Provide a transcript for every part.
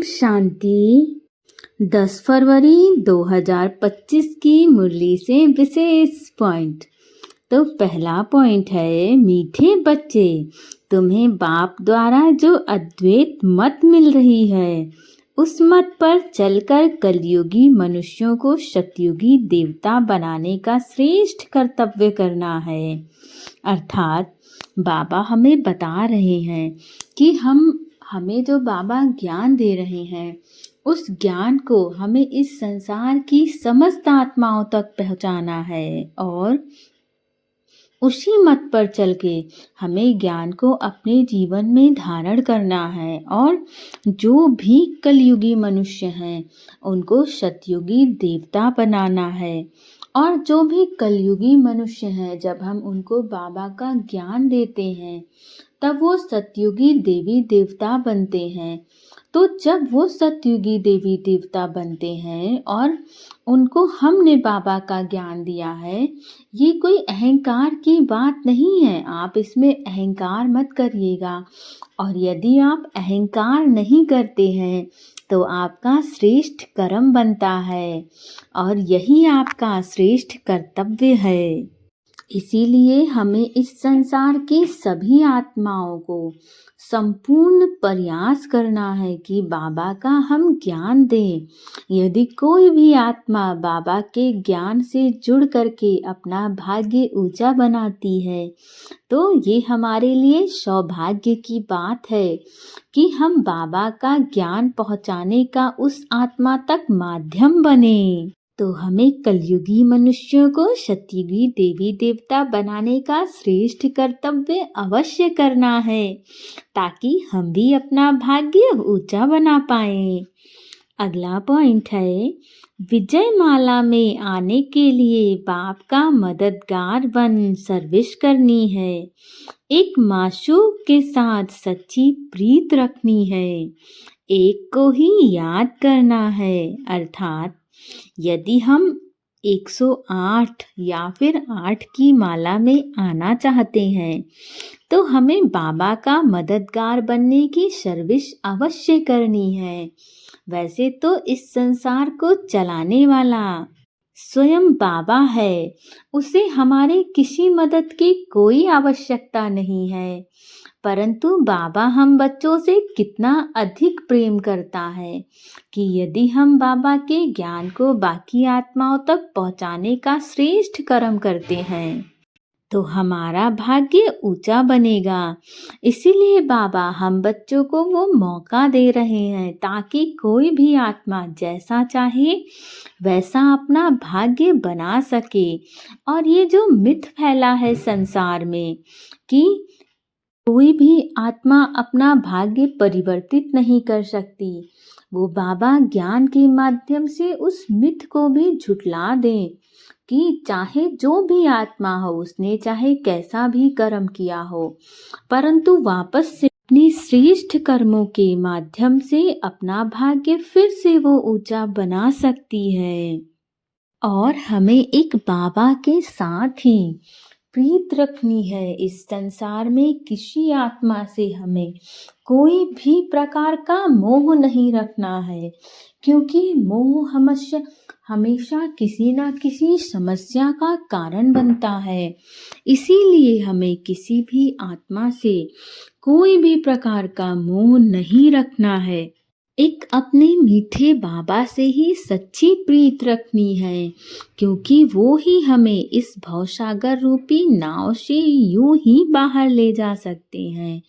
शांति। 10 फरवरी 2025 की मुरली से विशेष पॉइंट। तो पहला पॉइंट है, मीठे बच्चे, तुम्हें बाप द्वारा जो अद्वैत मत मिल रही है, उस मत पर चलकर कलयुगी मनुष्यों को सतयुगी देवता बनाने का श्रेष्ठ कर्तव्य करना है। अर्थात बाबा हमें बता रहे हैं कि हमें जो बाबा ज्ञान दे रहे हैं, उस ज्ञान को हमें इस संसार की समस्त आत्माओं तक पहुंचाना है और उसी मत पर चल के हमें ज्ञान को अपने जीवन में धारण करना है और जो भी कलयुगी मनुष्य हैं उनको सतयुगी देवता बनाना है। और जो भी कलयुगी मनुष्य हैं, जब हम उनको बाबा का ज्ञान देते हैं तब वो सतयुगी देवी देवता बनते हैं। तो जब वो सतयुगी देवी देवता बनते हैं और उनको हमने बाबा का ज्ञान दिया है, ये कोई अहंकार की बात नहीं है। आप इसमें अहंकार मत करिएगा। और यदि आप अहंकार नहीं करते हैं तो आपका श्रेष्ठ कर्म बनता है और यही आपका श्रेष्ठ कर्तव्य है। इसीलिए हमें इस संसार की सभी आत्माओं को संपूर्ण प्रयास करना है कि बाबा का हम ज्ञान दें। यदि कोई भी आत्मा बाबा के ज्ञान से जुड़ करके अपना भाग्य ऊंचा बनाती है तो ये हमारे लिए सौभाग्य की बात है कि हम बाबा का ज्ञान पहुंचाने का उस आत्मा तक माध्यम बने। तो हमें कलयुगी मनुष्यों को सतयुगी देवी देवता बनाने का श्रेष्ठ कर्तव्य अवश्य करना है ताकि हम भी अपना भाग्य ऊंचा बना पाए। अगला पॉइंट है, विजय माला में आने के लिए बाप का मददगार बन सर्विस करनी है। एक माशूक के साथ सच्ची प्रीत रखनी है। एक को ही याद करना है। अर्थात यदि हम 108 या फिर 8 की माला में आना चाहते हैं तो हमें बाबा का मददगार बनने की सर्विस अवश्य करनी है। वैसे तो इस संसार को चलाने वाला स्वयं बाबा है, उसे हमारे किसी मदद की कोई आवश्यकता नहीं है। परंतु बाबा हम बच्चों से कितना अधिक प्रेम करता है कि यदि हम बाबा के ज्ञान को बाकी आत्माओं तक पहुंचाने का श्रेष्ठ कर्म करते हैं तो हमारा भाग्य ऊंचा बनेगा। इसीलिए बाबा हम बच्चों को वो मौका दे रहे हैं ताकि कोई भी आत्मा जैसा चाहे वैसा अपना भाग्य बना सके। और ये जो मिथ फैला है संसार में कि कोई भी आत्मा अपना भाग्य परिवर्तित नहीं कर सकती, वो बाबा ज्ञान के माध्यम से उस मिथ को भी झुठला दें कि चाहे जो भी आत्मा हो, उसने चाहे कैसा भी कर्म किया हो, परंतु वापस से अपनी श्रेष्ठ कर्मों के माध्यम से अपना भाग्य फिर से वो ऊंचा बना सकती है। और हमें एक बाबा के साथ ही प्रीत रखनी है। इस संसार में किसी आत्मा से हमें कोई भी प्रकार का मोह नहीं रखना है, क्योंकि मोह हमेशा किसी ना किसी समस्या का कारण बनता है। इसीलिए हमें किसी भी आत्मा से कोई भी प्रकार का मोह नहीं रखना है। एक अपने मीठे बाबा से ही सच्ची प्रीत रखनी है, क्योंकि वो ही हमें इस भवसागर रूपी नाव से यूं ही बाहर ले जा सकते हैं।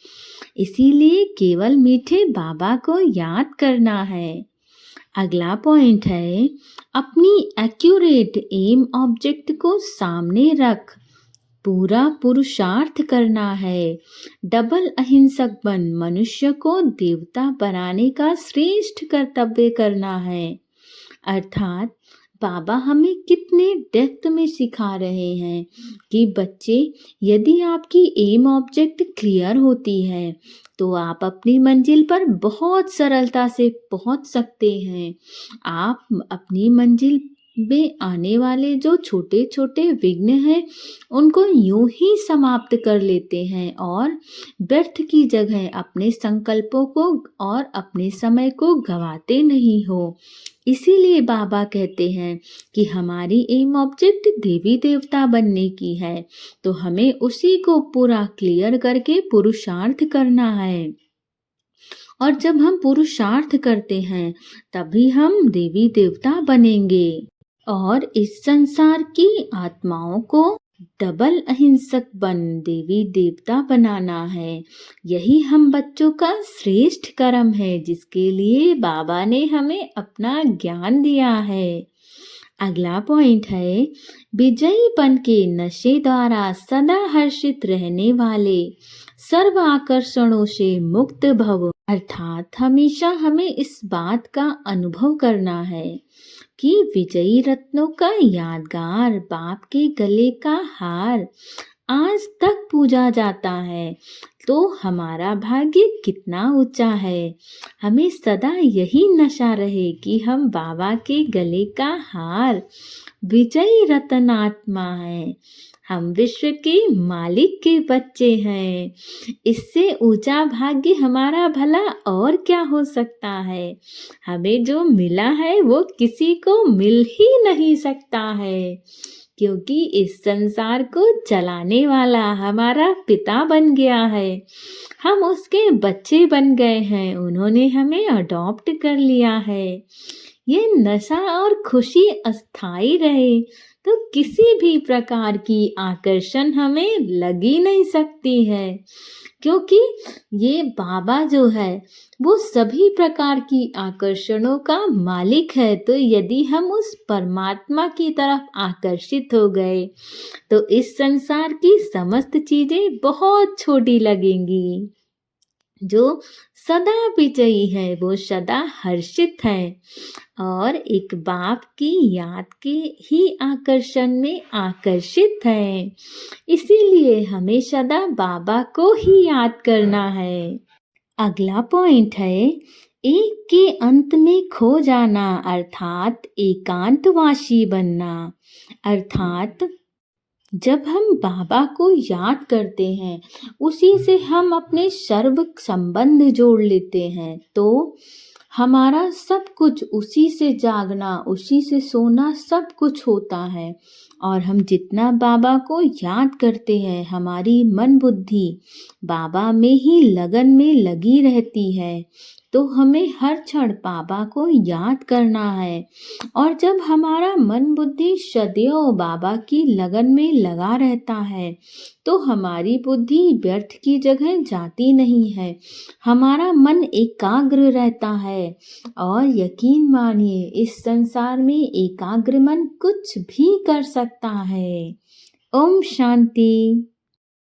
इसीलिए केवल मीठे बाबा को याद करना है। अगला पॉइंट है, अपनी एक्यूरेट एम ऑब्जेक्ट को सामने रख पूरा पुरुषार्थ करना है। डबल अहिंसक बन मनुष्य को देवता बनाने का श्रेष्ठ कर्तव्य करना है। अर्थात बाबा हमें कितने डेप्थ में सिखा रहे हैं कि बच्चे, यदि आपकी एम ऑब्जेक्ट क्लियर होती है तो आप अपनी मंजिल पर बहुत सरलता से पहुंच सकते हैं। आप अपनी मंजिल वे आने वाले जो छोटे छोटे विघ्न हैं उनको यूं ही समाप्त कर लेते हैं और व्यर्थ की जगह अपने संकल्पों को और अपने समय को गंवाते नहीं हो। इसीलिए बाबा कहते हैं कि हमारी एम ऑब्जेक्ट देवी देवता बनने की है, तो हमें उसी को पूरा क्लियर करके पुरुषार्थ करना है। और जब हम पुरुषार्थ करते हैं तभी हम देवी देवता बनेंगे। और इस संसार की आत्माओं को डबल अहिंसक बन देवी देवता बनाना है। यही हम बच्चों का श्रेष्ठ कर्म है जिसके लिए बाबा ने हमें अपना ज्ञान दिया है। अगला पॉइंट है, विजयी बन के नशे द्वारा सदा हर्षित रहने वाले सर्व आकर्षणों से मुक्त भव। अर्थात हमेशा हमें इस बात का अनुभव करना है कि विजयी रत्नों का यादगार बाप के गले का हार आज तक पूजा जाता है, तो हमारा भाग्य कितना ऊंचा है। हमें सदा यही नशा रहे कि हम बाबा के गले का हार विजयी रतन आत्मा है, हम विश्व के मालिक के बच्चे हैं। इससे ऊंचा भाग्य हमारा भला और क्या हो सकता है। हमें जो मिला है वो किसी को मिल ही नहीं सकता है, क्योंकि इस संसार को चलाने वाला हमारा पिता बन गया है। हम उसके बच्चे बन गए हैं, उन्होंने हमें अडॉप्ट कर लिया है। ये नशा और खुशी अस्थाई रहे तो किसी भी प्रकार की आकर्षण हमें लगी नहीं सकती है, क्योंकि ये बाबा जो है वो सभी प्रकार की आकर्षणों का मालिक है। तो यदि हम उस परमात्मा की तरफ आकर्षित हो गए तो इस संसार की समस्त चीजें बहुत छोटी लगेंगी। जो सदा विजयी है वो सदा हर्षित है और एक बाप की याद के ही आकर्षण में आकर्षित है। इसीलिए हमें सदा बाबा को ही याद करना है। अगला पॉइंट है, एक के अंत में खो जाना अर्थात एकांतवासी बनना। अर्थात जब हम बाबा को याद करते हैं उसी से हम अपने सर्व संबंध जोड़ लेते हैं, तो हमारा सब कुछ उसी से जागना उसी से सोना सब कुछ होता है। और हम जितना बाबा को याद करते हैं हमारी मन बुद्धि बाबा में ही लगन में लगी रहती है। तो हमें हर क्षण बाबा को याद करना है। और जब हमारा मन बुद्धि सदैव बाबा की लगन में लगा रहता है तो हमारी बुद्धि व्यर्थ की जगह जाती नहीं है, हमारा मन एकाग्र रहता है। और यकीन मानिए इस संसार में एकाग्र मन कुछ भी कर सकता है। ओम शांति।